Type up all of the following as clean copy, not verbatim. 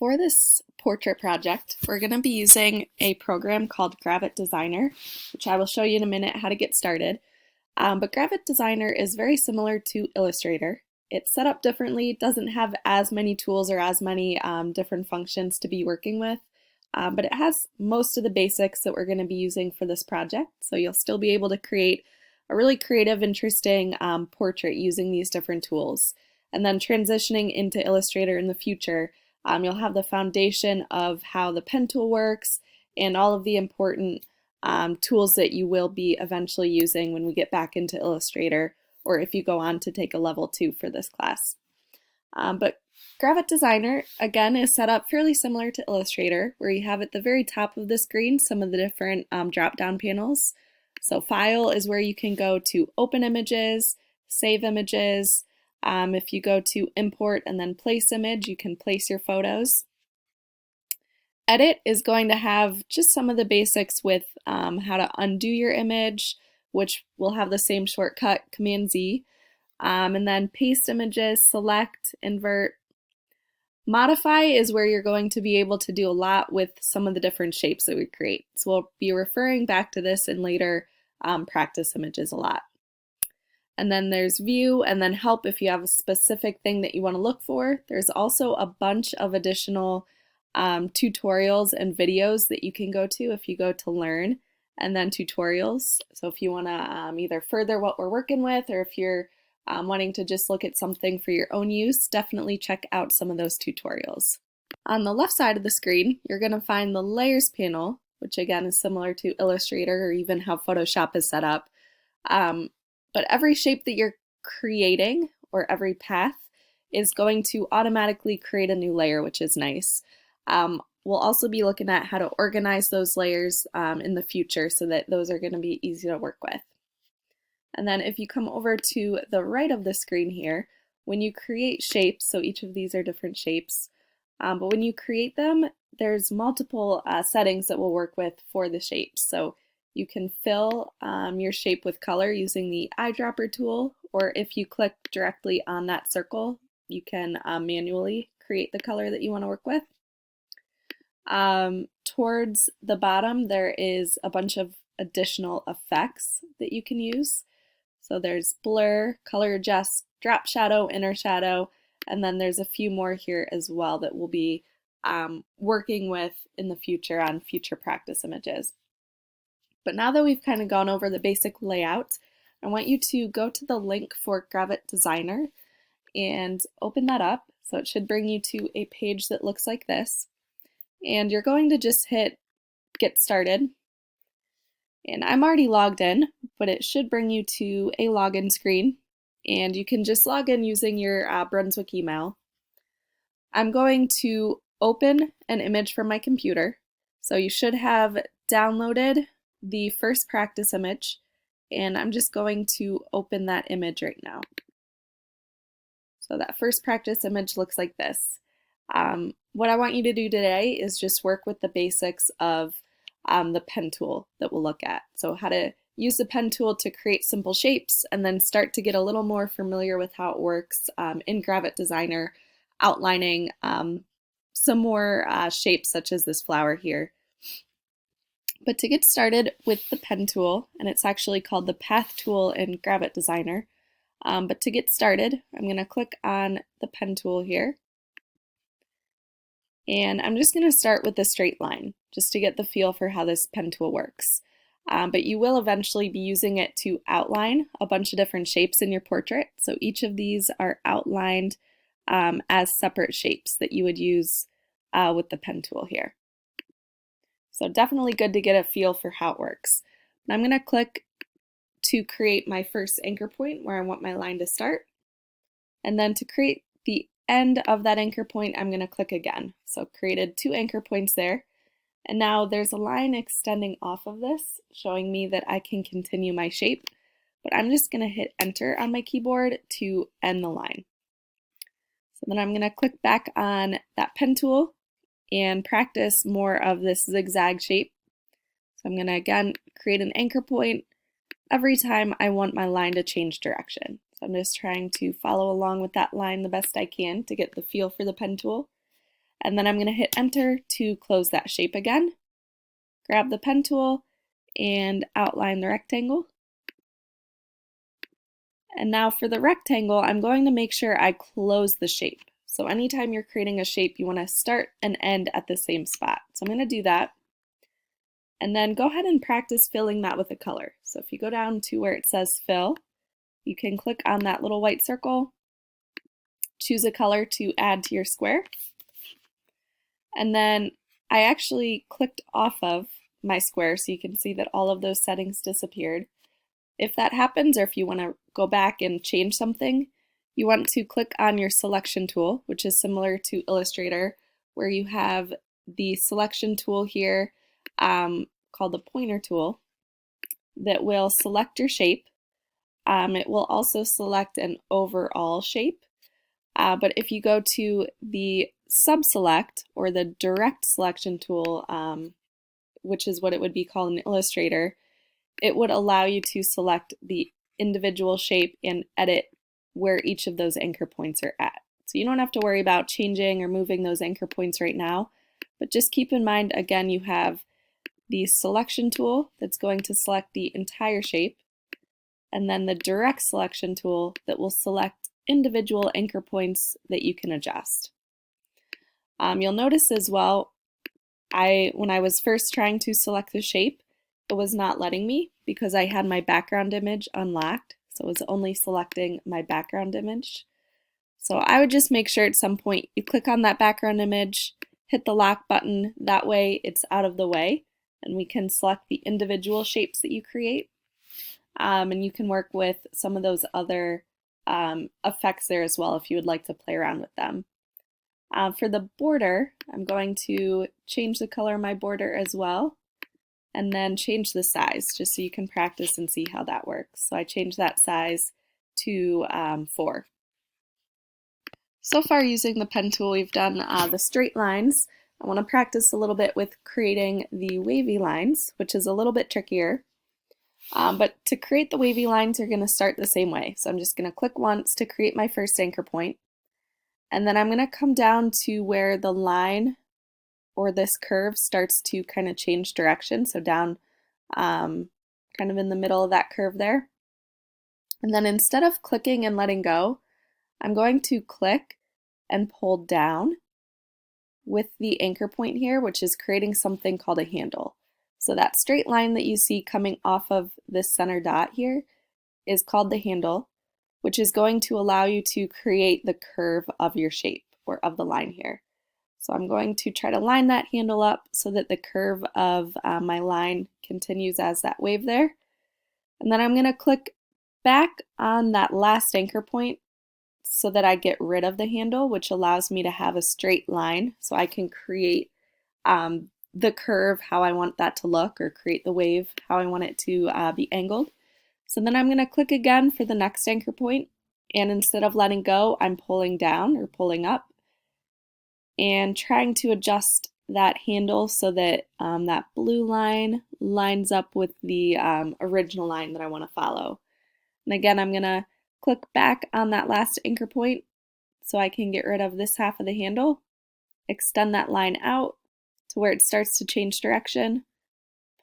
For this portrait project, we're going to be using a program called Gravit Designer, which I will show you in a minute how to get started. But Gravit Designer is very similar to Illustrator. It's set up differently, doesn't have as many tools or as many different functions to be working with, but it has most of the basics that we're going to be using for this project. So you'll still be able to create a really creative, interesting portrait using these different tools. And then transitioning into Illustrator in the future, you'll have the foundation of how the pen tool works and all of the important tools that you will be eventually using when we get back into Illustrator, or if you go on to take a level 2 for this class. But Gravit Designer, again, is set up fairly similar to Illustrator, where you have at the very top of the screen some of the different drop-down panels. So File is where you can go to open images, save images. If you go to Import and then Place Image, you can place your photos. Edit is going to have just some of the basics with how to undo your image, which will have the same shortcut, Command Z. And then Paste Images, Select, Invert. Modify is where you're going to be able to do a lot with some of the different shapes that we create. So we'll be referring back to this in later practice images a lot. And then there's View, and then Help if you have a specific thing that you want to look for. There's also a bunch of additional tutorials and videos that you can go to if you go to Learn, and then Tutorials. So if you want to either further what we're working with, or if you're wanting to just look at something for your own use, definitely check out some of those tutorials. On the left side of the screen, you're going to find the Layers panel, which again is similar to Illustrator or even how Photoshop is set up. But every shape that you're creating, or every path, is going to automatically create a new layer, which is nice. We'll also be looking at how to organize those layers in the future so that those are going to be easy to work with. And then if you come over to the right of the screen here, when you create shapes, so each of these are different shapes, but when you create them, there's multiple settings that we'll work with for the shapes. So you can fill your shape with color using the eyedropper tool, or if you click directly on that circle, you can manually create the color that you want to work with. Towards the bottom, there is a bunch of additional effects that you can use. So there's blur, color adjust, drop shadow, inner shadow, and then there's a few more here as well that we'll be working with in the future on future practice images. But now that we've kind of gone over the basic layout, I want you to go to the link for Gravit Designer and open that up. So it should bring you to a page that looks like this. And you're going to just hit Get Started. And I'm already logged in, but it should bring you to a login screen. And you can just log in using your Brunswick email. I'm going to open an image from my computer. So you should have downloaded the first practice image, and I'm just going to open that image right now. So that first practice image looks like this. What I want you to do today is just work with the basics of the pen tool that we'll look at. So how to use the pen tool to create simple shapes, and then start to get a little more familiar with how it works in Gravit Designer, outlining some more shapes such as this flower here. But to get started with the pen tool, and it's actually called the Path tool in Gravit Designer, but to get started, I'm going to click on the pen tool here. And I'm just going to start with the straight line, just to get the feel for how this pen tool works. But you will eventually be using it to outline a bunch of different shapes in your portrait. So each of these are outlined as separate shapes that you would use with the pen tool here. So definitely good to get a feel for how it works. And I'm going to click to create my first anchor point where I want my line to start. And then to create the end of that anchor point, I'm going to click again. So created 2 anchor points there. And now there's a line extending off of this, showing me that I can continue my shape. But I'm just going to hit Enter on my keyboard to end the line. So then I'm going to click back on that pen tool and practice more of this zigzag shape. So I'm going to again create an anchor point every time I want my line to change direction. So I'm just trying to follow along with that line the best I can to get the feel for the pen tool. And then I'm going to hit enter to close that shape again. Grab the pen tool and outline the rectangle. And now for the rectangle, I'm going to make sure I close the shape. So anytime you're creating a shape, you want to start and end at the same spot. So I'm going to do that. And then go ahead and practice filling that with a color. So if you go down to where it says fill, you can click on that little white circle, choose a color to add to your square. And then I actually clicked off of my square so you can see that all of those settings disappeared. If that happens, or if you want to go back and change something, you want to click on your selection tool, which is similar to Illustrator, where you have the selection tool here called the pointer tool that will select your shape. It will also select an overall shape. But if you go to the sub-select or the direct selection tool, which is what it would be called in Illustrator, it would allow you to select the individual shape and edit where each of those anchor points are at. So you don't have to worry about changing or moving those anchor points right now, but just keep in mind, again, you have the selection tool that's going to select the entire shape, and then the direct selection tool that will select individual anchor points that you can adjust. You'll notice as well, when I was first trying to select the shape, it was not letting me because I had my background image unlocked, so it was only selecting my background image. So I would just make sure at some point you click on that background image, hit the lock button, that way it's out of the way, and we can select the individual shapes that you create. And you can work with some of those other effects there as well if you would like to play around with them. For the border, I'm going to change the color of my border as well, and then change the size just so you can practice and see how that works. So I changed that size to 4. So far using the pen tool, we've done the straight lines. I want to practice a little bit with creating the wavy lines, which is a little bit trickier. But to create the wavy lines, you're going to start the same way. So I'm just going to click once to create my first anchor point. And then I'm going to come down to where the line or this curve starts to kind of change direction. So down kind of in the middle of that curve there. And then instead of clicking and letting go, I'm going to click and pull down with the anchor point here, which is creating something called a handle. So that straight line that you see coming off of this center dot here is called the handle, which is going to allow you to create the curve of your shape or of the line here. So I'm going to try to line that handle up so that the curve of my line continues as that wave there. And then I'm going to click back on that last anchor point so that I get rid of the handle, which allows me to have a straight line so I can create the curve how I want that to look, or create the wave how I want it to be angled. So then I'm going to click again for the next anchor point, and instead of letting go, I'm pulling down or pulling up and trying to adjust that handle so that that blue line lines up with the original line that I want to follow. And again, I'm going to click back on that last anchor point so I can get rid of this half of the handle, extend that line out to where it starts to change direction,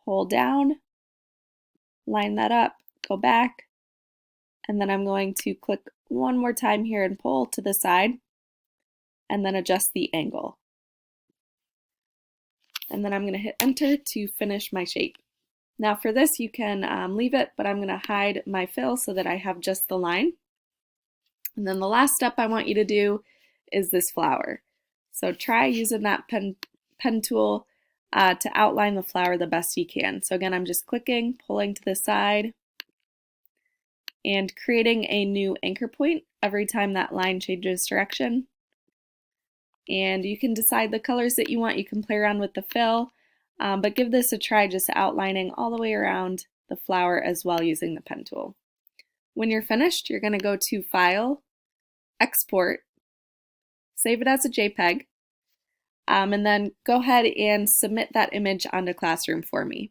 pull down, line that up, go back, and then I'm going to click one more time here and pull to the side, and then adjust the angle. And then I'm going to hit enter to finish my shape. Now for this you can leave it, but I'm going to hide my fill so that I have just the line. And then the last step I want you to do is this flower. So try using that pen tool to outline the flower the best you can. So again, I'm just clicking, pulling to the side, and creating a new anchor point every time that line changes direction. And you can decide the colors that you want. You can play around with the fill, but give this a try just outlining all the way around the flower as well using the pen tool. When you're finished, you're going to go to File, Export, save it as a JPEG, and then go ahead and submit that image onto Classroom for me.